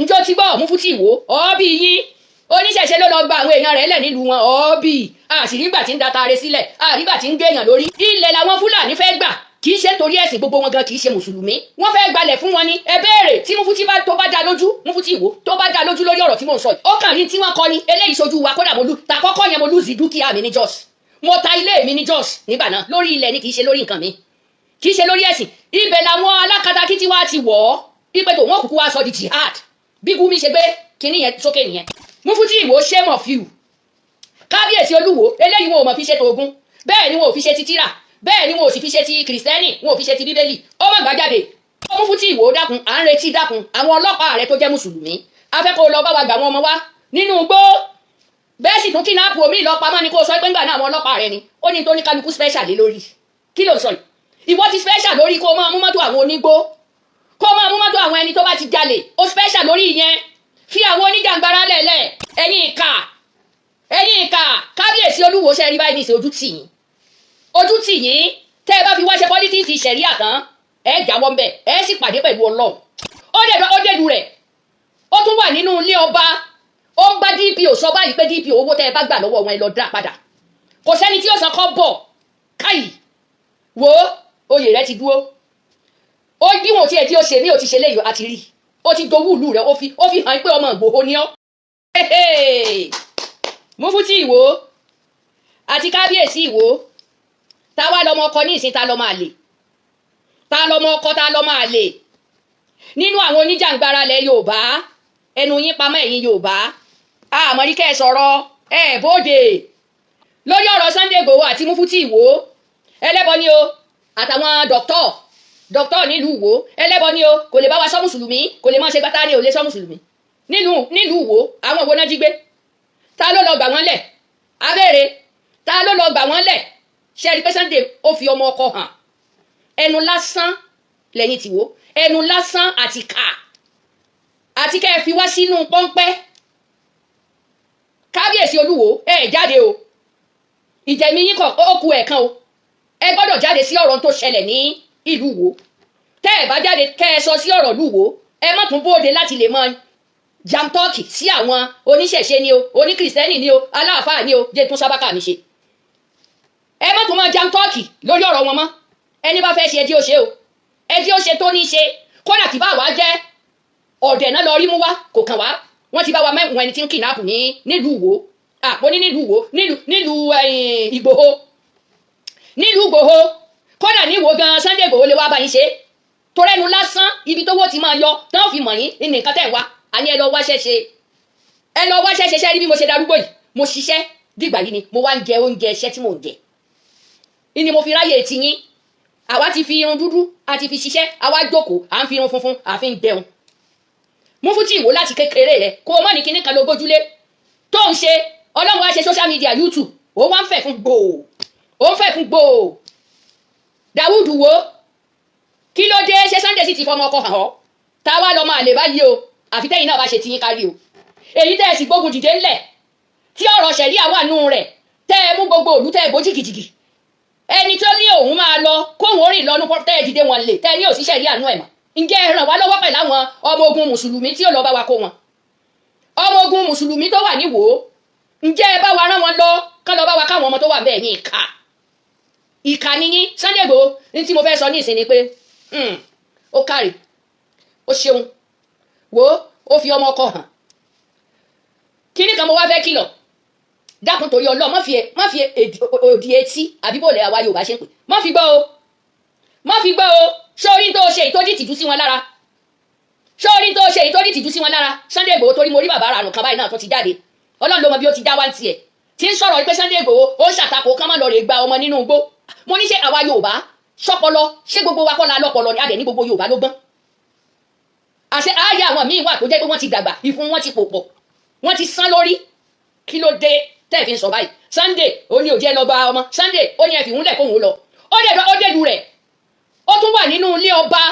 njó ti gbọ́ Mufti Ìwó ọ́ọ́bì yín oníṣẹ̀ṣe ló lọ gba àwọn èèyàn rẹ̀ lẹ̀ nílùú wọn ọ́ọ́bì àṣìrígbà tí ń da taare sílẹ̀ àrígbà tí ń gbèyàn lórí ilẹ̀ làwọn Fúlàní fẹ́ gbà kì í ṣe torí ẹ̀sìn gbogbo wọn gan kì í ṣe mùsùlùmí wọ́n fẹ́ gbalẹ̀ fún wọn ni ẹ béèrè tí Mufti tó bá dá lójú Mufti Ìwó tó bá dá lójú lórí ọ̀rọ̀ tí mò ń sọ yìí ó kàn rí tí wọ́n kọ́ ni eléyìí sojú wa kódà tàkọ́kọ́ yẹn mo lùzì dúkìá mi ní Jos mo ta ilé mi ní Jos nígbà náà lórí ilẹ̀ ni kì í ṣe lórí nǹkan mi kì í ṣe lórí ẹ̀sìn ibẹ̀ làwọn alákatakítí wa ti wọ̀ ọ́ ipe tó wọ́n kúkú wá sọ di jihad bí Gumi ṣe gbé kinní yẹn sókè nìyẹn Mufti Ìwó shame of you kábíyèsí Olúwo eléyìí wọn ò mọ̀ fi ṣe tògún bẹ́ẹ̀ ni wọn ò fi ṣe ti tírà bẹ́ẹ̀ ni wọn ò sì fi ṣe ti kìrìsìtẹ́nì wọn ò fi ṣe ti bíbélì ó má gbàjáde ó Mufti Ìwó dákun à ń retí dákun àwọn ọlọ́pàá rẹ tó jẹ́ mùsùlùmí afẹ́kọ̀ọ́ lọ bá wa gbà wọn ọmọ wa nínú igbó bẹ́ẹ̀ sì tún kidnap omi lọ pamọ́ ni kó sọ pé ńgbà náà àwọn ọlọ́pàá rẹ ni ó ní tó ní kálukú special lé lórí kí ló ń sọ yìí ìwọ ti special lórí kó máa mú mọ́tò àwọn onígbó kó máa mú mọ́tò àwọn ẹni tó bá ti jalè ó special lórí ìyẹn fi àwọn oníjàngbara lẹ̀lẹ̀ ẹ̀yin ìkà kábíyèsí Olúwo ṣe rí báyìí ní ìṣe ojú tì yín tẹ́ ẹ bá fi wá ṣe politics ṣẹ̀ríà tán ẹ jáwọ́ ńbẹ̀ ẹ sì pàdé pẹ̀lú Ọlọ́run ó dẹ̀dù rẹ̀ ó tún wà nínú ilé ọba ó ń bá DPO sọ báyìí pé DPO owó tẹ́ ẹ bá gbà lọ́wọ́ wọn ẹ lọ dá padà kò sẹ́ni tí ó san kọ́ bọ̀ káyì wo oyè rẹ ti dúró ó díwọ̀n tí ẹ tí ó ṣe mí ò ti ṣe léyìí àti rí ó ti dowó ìlú rẹ ó fi hàn pé ọmọ Ìgbòho ni ọ́ Mufti Ìwó àti kábíyèsí Ìwó táwa lọmọ ọkọ ní ìsìn ta lọmọ àlè ta lọmọ ọkọ ta lọmọ àlè nínú àwọn oníjàngbara lẹ Yorùbá ẹnu yín pamọ́ ẹ̀yin Yorùbá àmọrí kẹ́ ẹ sọ̀rọ̀ ẹ bóde lórí ọ̀rọ̀ Sunday Igboho àti Mufti Ìwó ẹlẹ́bọ ni o àtàwọn dọ́kítọ̀ nílùú Ìwó ẹlẹ́bọ ni o kò lè bá wa sọ mùsùlùmí kò lè má ṣe gbátá ní ò lè sọ mùsùlùmí nílùú Ìwó àwọn òwò náà jí gbé ta ló lọ gbà wọ́n lẹ̀ abẹ́rẹ́ ta ló lọ gbà wọ́n lẹ̀ ṣẹ́rí pé Sunday ó fi ọmọ ọkọ hàn ẹnu lásán lẹ́yìn tìwó ẹnu lásán àti kà àti kẹ́ ẹ fi wá sínú pọ́ńpẹ́ kábíyèsí Olúwo ẹ jáde o ìjẹ̀mí yín kàn ó ku ẹ̀kan o ẹ gbọ́dọ̀ jáde sí ọ̀rọ̀ tó ṣẹlẹ̀ ní ìlú Ìwó tẹ́ ẹ bá jáde kẹ́ ẹ sọ sí ọ̀rọ̀ ìlú Ìwó ẹ má tún bóde láti lè mọ jam tọ́ọ̀kì sí àwọn oníṣẹ̀ṣe ni o oníkìrìsìtẹ́nì ni o aláàfáà ni o jẹ́ tún sábàkà mi ṣe ẹ má tún máa jam tọ́ọ̀kì lórí ọ̀rọ̀ wọn mọ́ ẹni bá fẹ́ ṣe ẹjí ó ṣe o ẹjí ó ṣe tó ní ṣe kódà tí bá wá jẹ́ ọ̀dẹ̀ náà lọ rí mú wá kò kàn wá wọ́n ti bá wa mẹ́wọ̀n ẹni tí ń kidnap nílùú Ìwó àpò nílùú Ìwó nílùú Ìgbòho nílùú Ìgbòho kódà ní Ìwó gan Sunday Igboho lè wá bá yín ṣe torẹ́nu lásán ibi tó wó ti máa yọ tán fi mọ̀ yín ní nǹkan tẹ̀ wá àní ẹ lọ wáṣẹ́ ṣe ṣe rí bí mo ṣe darúgbó yìí mo ṣiṣẹ́ dìgbà yìí ni mo wá ń jẹ oúnjẹ iṣẹ́ tí mò ń jẹ ìní mo fi ráyè ti yín àwa ti fi irun dúdú a ti fi ṣiṣẹ́ àwa jókòó à ń fi irun funfun àfi ń jẹun Mufti Ìwó láti kékeré rẹ kó o mọ̀ ní kinní kan ló gbójúlé tó ń ṣe Ọlọ́run wá ṣe social media YouTube ó wá ń fẹ̀ fún gbòò Dàwúdù wo kí ló dé ṣe Sunday sì ti fọmọ ọkọ hàn ọ́ táwa lọ máa lè báyìí o àfi tẹ́yìn náà bá ṣe tiyín kárí o èyí tẹ́ ẹ sì gbógun dìde ńlẹ̀ tí ọ̀rọ̀ ṣẹ̀ríà wà nù rẹ̀ tẹ́ ẹ mú gbogbo òlú tẹ́ ẹ bó jìgìjìgì ẹni tó ní òun máa lọ kóhun orin lọ́nu tẹ́ ẹ dìde wọn lè tẹ́ ẹ ní òsì ṣẹ̀ríà nù ẹ̀ mọ́ ǹjẹ́ ẹ ràn wá lọ́wọ́ pẹ̀lú àwọn ọmọ ogun mùsùlùmí tí ó lọ bá wa kó wọn ọmọ ogun mùsùlùmí tó wà níwò ǹjẹ́ ẹ bá wa rán wọn lọ kán lọ bá wa káwọn ọmọ tó wà bẹ́ẹ̀ ní ìkà níyín Sunday Igboho ní tí mo fẹ́ sọ ní ìsìn ni pé ó kárì ó ṣeun wo ó fi ọmọ ọkọ hàn kíní kan mo wá fẹ́ kìlọ̀ dákun torí Ọlọ́run má fi òdì etí àbíbòlẹ̀ àwa Yorùbá ṣe ń pè má fi gbọ́ o sórí tó ṣe ìtọ́jú ìtìjú sí wọn lára Sunday Igboho torí mo rí bàbá àrùn kan báyìí náà tó ti jáde Ọlọ́run ló mọ bí ó ti dá wá ń tiẹ̀ tí ń sọ̀rọ̀ pé Sunday Igboho ó ń ṣàtakò kán má lọ rè gba ọmọ nínú igbó mo ní ṣe àwa Yorùbá ṣọpọlọ ṣé gbogbo wa kọ́ la lọ́pọlọ ni adẹ̀ ní gbogbo Yorùbá ló gbọ́n àṣẹ ààyè àwọn míín wà tó jẹ́ pé wọ́n ti dàgbà ìfun wọn ti pòpọ̀ wọ́n ti sán lórí kí ló dé tẹ́ ẹ̀ fi ń sọ báyìí Sunday ó ní òjẹ́ lọ gba ọmọ Sunday ó ní ẹ fi húnlẹ̀ kóhun lọ ó dẹ̀dù rẹ̀ ó tún wà nínú ilé ọba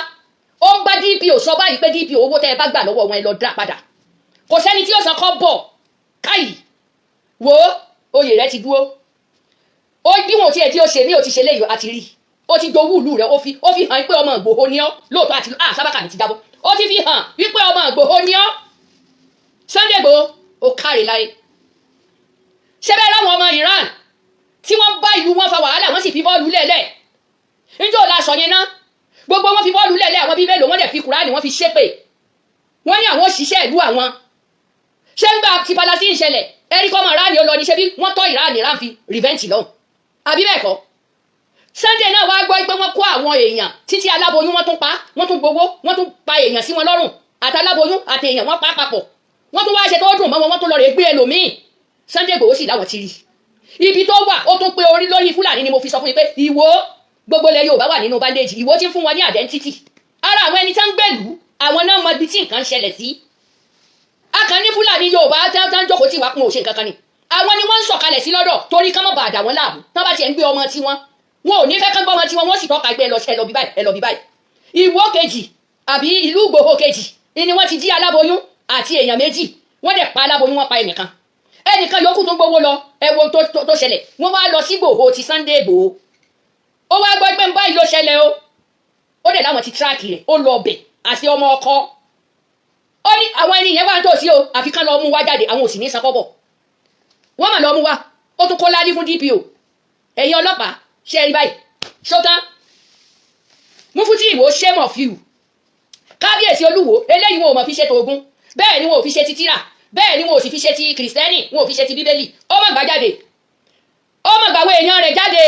ó ń bá DPO sọ báyìí pé DPO owó tẹ́ ẹ bá gbà lọ́wọ́ wọn ẹ lọ dá padà kò sẹ́ni tí ó san kọ́ bọ̀ káyì wo oyè rẹ ti dúró ó díwọ̀n tí ẹ tí ó ṣe mí ò ti ṣe léyìí àti rí ó ti dowó ìlú rẹ ó fi hàn pé ọmọ Ìgbòho ni ọ́ lóòótọ́ àti sábàkà ní ti jábọ́ ó ti fi hàn wípé ọmọ Ìgbòho ni ọ́ Sunday Igboho ó kárí láyé ṣé bẹ́ẹ̀ láwọn ọmọ Iran tí wọ́n bá ìlú wọn fa wàhálà wọ́n sì fi bọ́ọ̀lù lẹ́lẹ̀ níjọ́ la sọ yẹn ná gbogbo wọn fi bọ́ọ̀lù lẹ́lẹ̀ àwọn bíbélì wọ́n dẹ̀ fi Kùránì wọ́n fi ṣépè wọ́n ní àwọn òṣìṣẹ́ ìlú àwọn ṣé ń gbà tí Palestine ṣẹlẹ̀ ẹ̀rí kọ́mọ Iran ó lọ ní ṣe bí wọ́n tọ́ Iran fi revenge lọ́hùn àbí bẹ́ẹ̀ kọ́ Sunday náà wá gbọ́ pé wọ́n kó àwọn èèyàn títí aláboyún wọ́n tún pa wọ́n tún gbowó wọ́n tún pa èèyàn sí wọn lọ́rùn àtàláboyún àti èèyàn wọ́n pa papọ̀ wọ́n tún wá ṣe tó dùn mọ́ wọn wọ́n tún lọ rè gbé ẹlòmíì Sunday Igboho sì láwọn ti rí ibi tó wà ó tún pé orí lórí Fúlàní ni mo fi sọ fún yín pé Ìwó gbogbo ilẹ̀ Yorùbá wà nínú bandage Ìwó ti ń fún wọn ní identity ara àwọn ẹni tí wọ́n ń gbèlú àwọn náà mọ ibi tí nǹkan ṣẹlẹ̀ sí akàn ní Fúlàní Yorùbá tí wọ́n jókòó tí wàá kún òṣè kankan ni àwọn ni wọ́n ń sọ̀kalẹ̀ sí lọ́dọ̀ torí kán mọ̀ bá àdà wọn láàbù tán bá tiẹ̀ ń gbé ọmọ tiwọn wọn ò ní fẹ́ kán gbọ́ ọmọ tiwọn wọ́n sì tọ́ka gbé ẹ lọ bí báyìí ẹ lọ bí báyìí Ìwó kejì àbí ìlú Ìgbòho kejì ni wọ́n ti jí aláboyún àti èèyàn méjì wọ́n dẹ̀ pa aláboyún wọ́n pa ẹnìkan yòókù tó gbowó lọ ẹwọ tó ṣẹlẹ̀ wọ́n wá lọ sí Ìgbòho ti Sunday Igboho ó wá gbọ́ pé ń báyìí ló ṣẹlẹ̀ ó dẹ̀ láwọn ti tíráàkì rẹ̀ ó lọ bẹ̀ àti ọmọ ọkọ ó ní àwọn ẹni yẹn wá ń tòsí o àfi kán lọ mú wá jáde àwọn ò sì ní san kọ́bọ̀ wọ́n mà lọ mú wá ó tún kó lálí fún DPO ẹ̀yin ọlọ́pàá ṣe rí báyìí ṣótán Mufti Ìwó shame of you kábíyèsí Olúwo eléyìí wọn ò mọ̀ fi ṣe tògún bẹ́ẹ̀ ni wọn ò fi ṣe ti tírà bẹ́ẹ̀ ni wọn ò sì fi ṣe ti kìrìsìtẹ́nì wọn ò fi ṣe ti bíbélì ó mọ̀ gbà jáde ó mọ̀ gbàwé èèyàn rẹ̀ jáde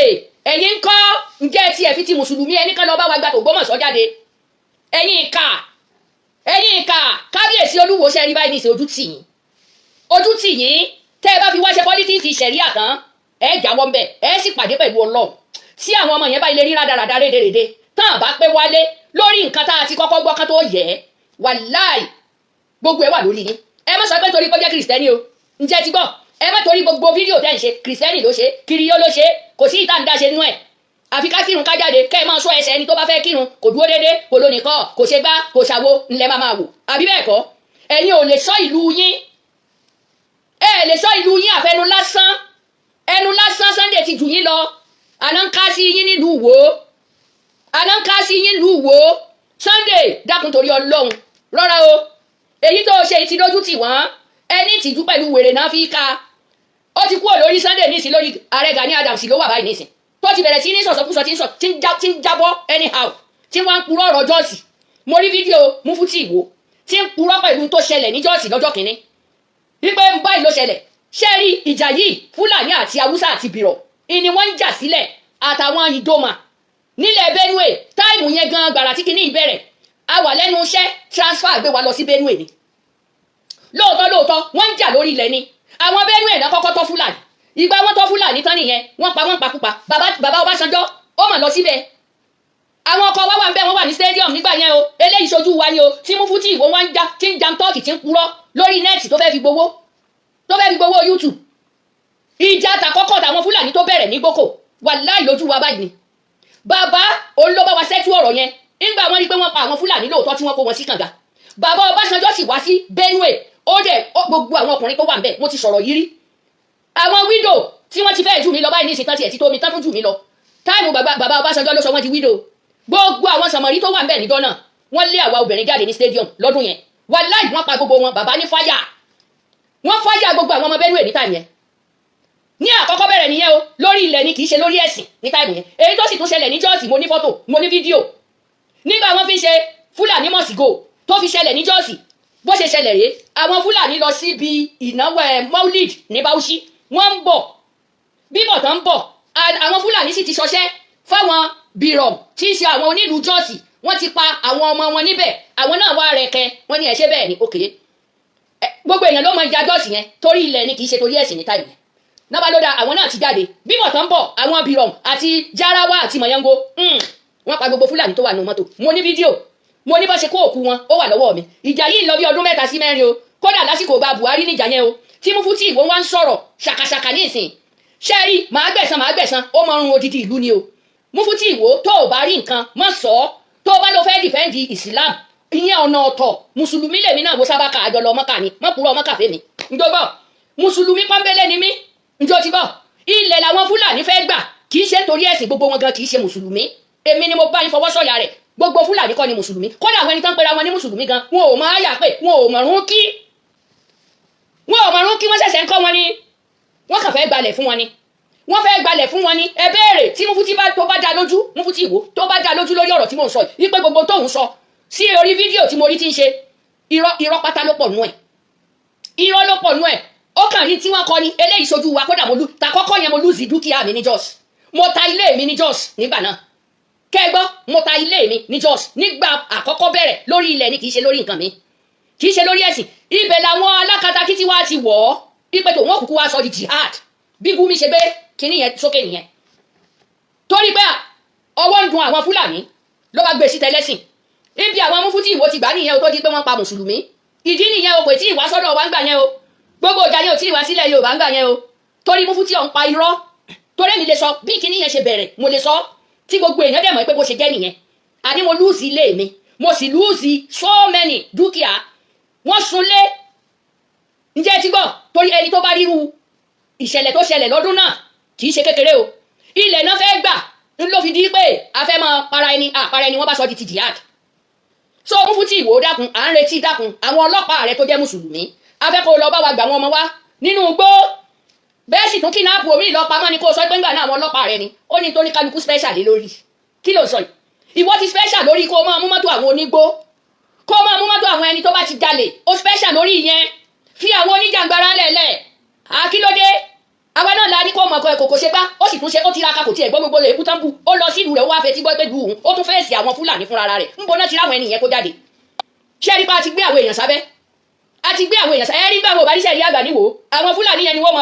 ẹ̀yin ń kọ́ ǹjẹ́ tí ẹ̀ fi ti mùsùlùmí ẹni kan lọ bá wa gba t'Ògbómọ̀ṣọ́ jáde ẹ̀yin ìkà kábíyèsí Olúwo ṣe rí báyìí ní ìṣe ojú tì yín tẹ́ ẹ bá fi wá ṣe pọ́lítíìsì ṣẹ̀ríà kan ẹ jáwọ́ ń bẹ̀ ẹ sì pàdé pẹ̀lú Ọlọ́run tí àwọn ọmọ yẹn bá ilé rí rádaràdà rédèrèdè tán àbá pé wálé lórí nǹkan tá a ti kọ́kọ́ gbọ́ ká tó yẹ wàláì gbogbo ẹ wà lórí yín ẹ má sọ pé torí pé jẹ́ kìrìsìtẹ́nì o ǹjẹ́ ti gbọ́ ẹ má torí gbogbo fídíò tẹ́ ń ṣe kìrìsìtẹ́nì ló ṣe kiriyó ló ṣe kò sí ìtàǹdà ṣe nú ẹ̀ àfi ká kírun ká jáde kẹ́ ẹ máa sọ ẹsẹ̀ ẹni tó bá fẹ́ kírun kò dúró déédé kò lónìí kọ́ kò ṣe gbá kò ṣàwo ńlẹ̀ máa wò àbí bẹ́ẹ̀ kọ́ ẹ̀yin ò lè sọ ìlú yín ẹ lè sọ ìlú yín àfẹnu lásán ẹnu lásán Sunday ti jù yín lọ àná ń ká sí yín nílùú Ìwó Sunday dákun torí Ọlọ́run rọra o èyí tó ṣe ti lójú tì wọ́n ẹni tìjú pẹ̀lú wèrè náà fi ká ó ti kúrò lórí Sunday nísìn lórí ààrẹ Gani Adams ló wà báyìí nísìn tó ti bẹ̀rẹ̀ sí ní sọ̀sọ̀kúsọ tí ń jábọ́ anyhow tí wọ́n ń purọ́ ọ̀rọ̀ jọ́ọ̀sì mo rí fídíò Mufti Ìwó tí ń purọ́ pẹ̀lú tó ṣẹlẹ̀ ní jọ́ọ̀sì lọ́jọ́ kìíní wípé báyìí ló ṣẹlẹ̀ ṣé rí ìjà yìí Fúlàní àti Haúsá àti Bìrọ̀ ìní wọ́n ń jà sílẹ̀ àtàwọn Ìdòmà nílẹ̀ Benue táìmù yẹn gan gbàrà tí kìíní ìbẹ̀rẹ̀ a wà lẹ́nu iṣẹ́ transfer gbé wa lọ sí Benue ni lóòótọ́ wọ́n ń jà lórí ilẹ̀ ni àwọn Benue náà kọ́kọ́ tọ́ Fúlàní ìgbà wọn tọ́ Fúlàní tán nìyẹn wọ́n pa wọ́n pakúpa bàbá Ọbásanjọ́ ó mà lọ síbẹ̀ àwọn ọkọ̀ wá wà ń bẹ́ wọ́n wà ní stadium nígbà yẹn o eléyìí ṣojú wa ni o tí Mufti Ìwó wá ń já tí ń jam tọ́ọ̀kì tí ń purọ́ lórí nẹ́ẹ̀tì tó fẹ́ fi gbowó YouTube ìjà tàkọ́kọ́ tàwọn Fúlàní tó bẹ̀rẹ̀ ní Gboko wàláì lójú wa báyìí ni bàbá òun ló bá wa sẹ́tú ọ̀rọ̀ yẹn nígbà wọ́n rí pé wọ́n pa àwọn Fúlàní lóòótọ́ tí wọ́n kó wọn sí kànga bàbá Ọbásanjọ́ sì wá sí Benue ó dẹ̀ gbogbo àwọn ọkùnrin tó wà ń bẹ̀ mo ti sọ̀rọ̀ yìí rí àwọn widow tí wọ́n ti fẹ́ jù mí lọ báyìí ní ìsìntàn tiẹ̀ tí tómi tán tún jù mí lọ táìmù bàbá Ọbásanjọ́ ló sọ wọ́n di widow gbogbo àwọn sàmọ̀rí tó wà ń bẹ̀ níjọ́ náà wọ́n lé àwa obìnrin jáde ní stadium lọ́dún yẹn wàláì wọ́n pa gbogbo wọn bàbá ní fáyà wọ́n fáyà gbogbo àwọn ọmọ Benue ní táìmù yẹn ní àkọ́kọ́ bẹ̀rẹ̀ nìyẹn o lórí ilẹ̀ ni kì í ṣe lórí ẹ̀sìn ní táìmù yẹn èyí tó sì tún ṣẹlẹ̀ ní jọ́ọ̀sì mo ní fọ́tò mo ní fídíò nígbà wọ́n fi ṣe Fúlàní must go tó fi ṣẹlẹ̀ ní jọ́ọ̀sì bó ṣe ṣẹlẹ̀ rèé àwọn Fúlàní lọ síbi ìnáwó Maulid ní Bauchi wọ́n ń bọ̀ bíbọ̀ tán ń bọ̀ àwọn Fúlàní sì ti ṣọṣẹ́ fáwọn Bìrọ̀m tí í ṣe àwọn onílùú jọ́ọ̀sì wọ́n ti pa àwọn ọmọ wọn níbẹ̀ àwọn náà wá rẹ̀kẹ́ wọ́n ní ẹ ṣe bẹ́ẹ̀ ni òkè gbogbo èèyàn ló mọ ìjà jọ́ọ̀sì yẹn torí ilẹ̀ ni kì í ṣe torí ẹ̀sìn ní táyì yẹn nábà ló dá àwọn náà ti jáde bíbọ̀ tán ń bọ̀ àwọn Bìrọ̀m àti Jarawa àti Mayango wọ́n pa gbogbo Fúlàní tó wà nínú mọ́tò mo ní fídíò mo ní bá ṣe kó òkú wọn ó wà lọ́wọ́ mi ìjà yìí lọ bí ọdún 3 sí 4 o kódà lásìkò bá Buhari níjà yẹn o tí Mufti Ìwó wá ń sọ̀rọ̀ ṣàkàṣàkà ní ìsìn ṣé rí màá gbẹ̀san ó mọ run odidi ìlú ni o Mufti Ìwó tó o bá rí nǹkan mọ́ sọ ọ́ tó o bá lọ fẹ́ dìfẹ́ǹdì Islam ìyẹn ọ̀nà ọ̀tọ̀ mùsùlùmí lèmi náà wo sábà ka àjọ lọ Mọ́kà ni mọ́ purọ́ Mọ́kà fèmí njọ́ bọ̀ mùsùlùmí pọ́nbélé ni mí njọ́ ti bọ̀ ilẹ̀ làwọn Fúlàní fẹ́ gbà kì í ṣe nítorí ẹ̀sìn gbogbo wọn gan kì í ṣe mùsùlùmí èmi ni mo bá yín fọwọ́ sọ̀yà rẹ̀ gbogbo Fúlàní kọ́ ni mùsùlùmí kódà àwọn ẹni tán pera wọn ní mùsùlùmí gan wọn ò máa yà pé wọn ò mọ̀rún kí wọn ò mọ̀rún kí wọ́n ṣẹ̀ṣẹ̀ ń kọ́ wọn ni wọ́n kàn fẹ́ gbalẹ̀ fún wọn ni wọ́n fẹ́ gbalẹ̀ fún wọn ni ẹ béèrè tí Mufti tó bá dá lójú Mufti Ìwó tó bá dá lójú lórí ọ̀rọ̀ tí mò ń sọ yìí wípé gbogbo tóun sọ sí orí fídíò tí mo rí ti ń ṣe irọ́ pátá ló pọ̀ nú ẹ̀ irọ́ ló pọ̀ nú ẹ̀ ó kàn ní tí wọ́n kọ́ ni eléyìí sojú wa kódà ta kọ́kọ́ yẹn mo lùzì dúkìá mi ní Jos mo ta ilé mi ní Jos nígbà náà kẹgbọ́ mo ta ilé mi ní Jos nígbà àkọ́kọ́ bẹ̀rẹ̀ lórí ilẹ̀ ni kì í ṣe lórí nǹkan mi kì í ṣe lórí ẹ̀sìn ibẹ̀ làwọn alákatakítí wa ti wọ̀ ọ́ ipe tó wọ́n kúkú wá sọ di jihad bí Gumi ṣe gbé kinní yẹn sókè nìyẹn torí pé ọwọ́ ń dun àwọn Fúlàní ló bá gbé sí tẹlẹ́sìn ibi àwọn Mufti Ìwó ti gbà nìyẹn o tó di pé wọ́n pa mùsùlùmí ìdí nìyẹn o kò tí ì wá sọ́dọ̀ wa ń gbà yẹn o gbogbo ìjà yẹn ò tí ì wá sílẹ̀ Yorùbá ń gbà yẹn o torí Mufti ọ̀hún pa irọ́ torí mi lè sọ bí kinní yẹn ṣe bẹ̀rẹ̀ mo lè sọ tí gbogbo èèyàn dẹ̀ mọ̀ pé bó ṣe jẹ́ nìyẹn àní mo lùsì ilé mi mo sì lùsì so many dúkìá wọ́n sunlé ǹjẹ́ ti gbọ́ torí ẹni tó bá ríru ìṣẹ̀lẹ̀ tó ṣẹlẹ̀ lọ́dún náà kì í ṣe kékeré o ilẹ̀ náà fẹ́ gbà ń ló fi di pé a fẹ́ mọ para ẹni wọ́n bá sọ di ti jihad so Mufti Ìwó dákun à ń retí dákun àwọn ọlọ́pàá rẹ tó jẹ́ mùsùlùmí a fẹ́ kó lọ bá wa gbà wọn ọmọ wa nínú igbó bẹ́ẹ̀ sì tún kidnap omi lọ pamọ́ ni kó sọ pé ńgbà náà àwọn ọlọ́pàá rẹ ni ó ní tó ní kálukú special lé lórí kí ló sọ yìí ìwọ ti special lórí kó máa mú mọ́tò àwọn onígbó kó máa mú mọ́tò àwọn ẹni tó bá ti jalè ó special lórí ìyẹn fi àwọn oníjàngbara lẹ̀lẹ̀ àkílódé àwa náà la ní kó mọ̀ kò ṣe bá ó sì tún ṣe ó tiraka kò tiẹ̀ gbọ́ gbogbo rẹ̀ èkútán bù ó lọ sí ìlú rẹ̀ ó wá fẹ́ tí gbọ́ pé lu òun ó tún fẹ́ẹ̀sì àwọn Fúlàní fúnra rẹ̀ ń bọ́ná ti ráwọn ẹni yẹn kó jáde ṣé rí pa àti gbé àwọn èèyàn sábẹ́ àti gbé àwọn èèyàn sábẹ́ ẹ rí gbàgbọ́ bá níṣẹ́ rí àgbà níwò àwọn Fúlàní yẹn ni wọ́n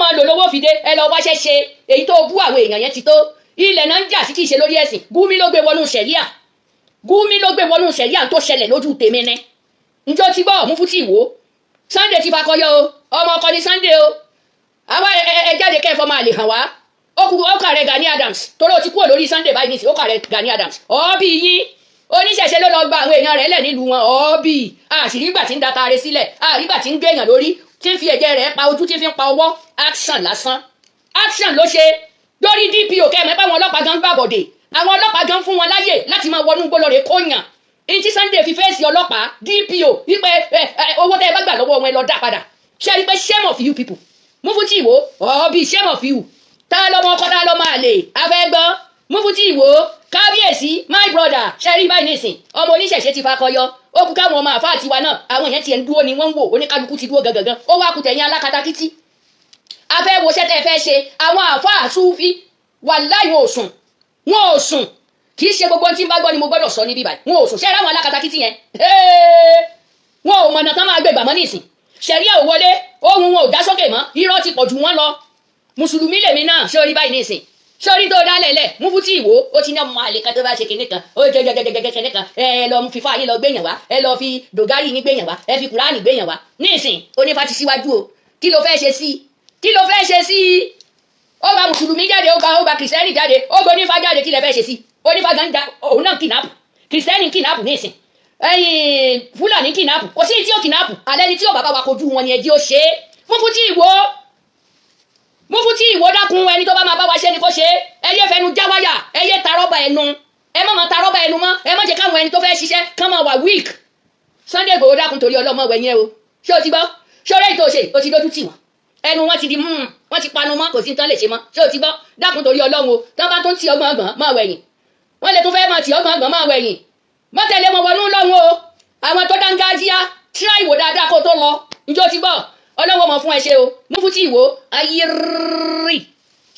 máa lò lówó fìdé ẹ lọ wáṣẹ́ ṣe èyí tó bú àwọn èèyàn yẹn ti tó ilẹ̀ náà ń jà sí kì í ṣe lórí ẹ̀sìn Gumi ló gbé wọnú ṣẹ̀ríà tó ṣẹlẹ̀ lójú tèmi ní njọ́ ti gbọ́ Mufti Ìwó Sunday ti fakọyọ o ọmọ ọkọ ni Sunday o àwa ẹ jáde kẹfọ máa lè hàn wá ó kà rẹ Gani Adams torí o ti kúrò lórí Sunday báyìí nísìnyí ó kà rẹ Gani Adams ọ̀ọ́bì yín oníṣẹ̀ṣe ló lọ gba àwọn èèyàn rẹ̀ lẹ̀ nílùú wọn ọ̀ọ́bì àṣìrígbà tí ń da taare sílẹ̀ àrígbà tí ń gbèyàn lórí tí ń fi ẹ̀jẹ̀ rẹ̀ pa ojú tí ń fi pa ọwọ́ action lásán action ló ṣe lórí DPO kẹ́mẹ́ pé àwọn ọlọ́pàá gan gbàbọ̀dè àwọn ọlọ́pàá gan fún wọn láyè láti máa wọnú gbólóre kóyàn èyí tí Sunday fi fèsì ọlọ́pàá DPO wípé owó tẹ́ ẹ bá gbà lọ́wọ́ wọn lọ dá padà ṣe rí pé shame of you people Mufti Ìwó ọ̀ọ́bì shame of you tá lọ́mọ ọkọ tá lọ́mọ àlè afẹ́gbọ́ Mufti Ìwó kábíyèsí my brother ṣe rí báyìí nìsín ọmọ oníṣẹ̀ṣe ti fakọyọ ó kú káwọn ọmọ àfáà tiwa náà àwọn èèyàn tiẹ̀ ń dúró ni wọ́n ń wò oníkálukú ti dúró gangan ó wá kú tẹ̀yìn alákatakítí afẹ́ wo ṣẹ́tẹ́ fẹ́ ṣe àwọn àfáà Súfí wàláhì wọn ò sùn kì í ṣe gbogbo tí ń bá gbọ́ ni mo gbọ́dọ̀ sọ níbí báyìí wọn ò sùn ṣẹ́ ráwọn alákatakítí yẹn wọn ò mọ̀nà tán máa gbé gbàmọ́ nísìn ṣẹ̀ríà ò wọlé ohun wọn ò dá sókè mọ́ irọ́ ti pọ̀ jù wọ́n lọ mùsùlùmí lèmi náà ṣé orí báyìí nísìn ṣé orí tó dálẹ̀ lẹ̀ Mufti Ìwó ó ti ní ọmọ àlè kan tó bá ṣe kinní kan ó jẹjẹjẹjẹjẹ kinní kan ẹ lọ fi fáyín lọ gbéyàn wá ẹ lọ fi dògárì yín gbéyàn wá ẹ fi kùránì gbéyàn wá nísìn onífà ti síwájú o kí ló fẹ́ ṣe sí ó gba mùsùlùmí jáde ó gba kìrìsìtẹ́nì jáde ó gba onífà jáde kí lẹ fẹ́ ṣe sí onífà gan òun náà kìnàpù kìrìsìtẹ́nì kìnàpù nísìn Fúlàní kìnàpù kò sí tí ó kìnàpù alẹ́ ni tí ó bàbá wa kojú wọn ni ẹjí ó ṣe Mufti Ìwó dákun ẹni tó bá máa bá wa ṣe ni kó ṣe ẹyẹ fẹnu já wáyà ẹyẹ tarọ́bà ẹnu ẹ má máa tarọ́bà ẹnu mọ́ ẹ má jẹ́ káwọn ẹni tó fẹ́ ṣiṣẹ́ kán máa wà weak Sunday Igboho dákun torí ọlọ́mọ wẹ̀yẹ o ṣé o ti gbọ́ ṣé o rẹ́ ìtò ṣe o ti dójú tì wọ́n ẹnu wọn ti di wọ́n ti panu mọ́ kò sí tán lè ṣe mọ́ ṣé o ti gbọ́ dákun torí Ọlọ́run o tán bá tó ń ti ọgbọ̀n ọgbọ̀n máa wẹ̀yìn wọ́n lè tún fẹ́ máa ti ọgbọ̀n ọgbọ̀n máa wẹ̀yìn mọ́ tẹ̀lé wọn wọnú Ọlọ́run o àwọn tó dángájíá tíráì wò dáadáa kó tó lọ njó ti gbọ́ Ọlọ́run mọ̀ fún ẹ ṣe o Mufti Ìwó ayírì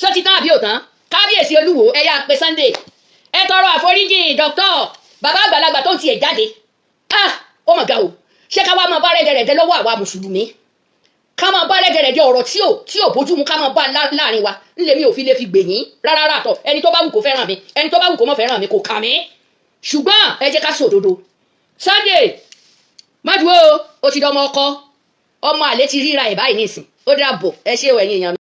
ṣó ti tán àbí ò tán kábíyèsí Olúwo ẹ yá pé Sunday ẹ tọrọ àforíjì dọ́kítọ̀ bàbá àgbàlagbà tó ń tiẹ̀ jáde ó mà ga o ṣé ká wá máa bá rẹ́dẹ̀rẹ̀dẹ̀ lọ́wọ́ àwa mùsùlùmí ká máa bá rẹ́dẹ̀rẹ̀dẹ̀ ọ̀rọ̀ tí ò bójúmu ká máa bá láàrin wa ńlẹ̀ mi ò fi lè fi gbèyìn rárá ràtọ̀ ẹni tó bá wù kó fẹ́ràn mi ẹni tó bá wù kó má fẹ́ràn mi kò kà mí ṣùgbọ́n ẹ jẹ́ ká sòdodo Sunday má dúró o ti dọmọ ọkọ ọmọ àlè ti ríra ẹ̀ báyìí nísìn ó dàbọ̀ ẹ ṣé o ẹ̀yin èèyàn mi.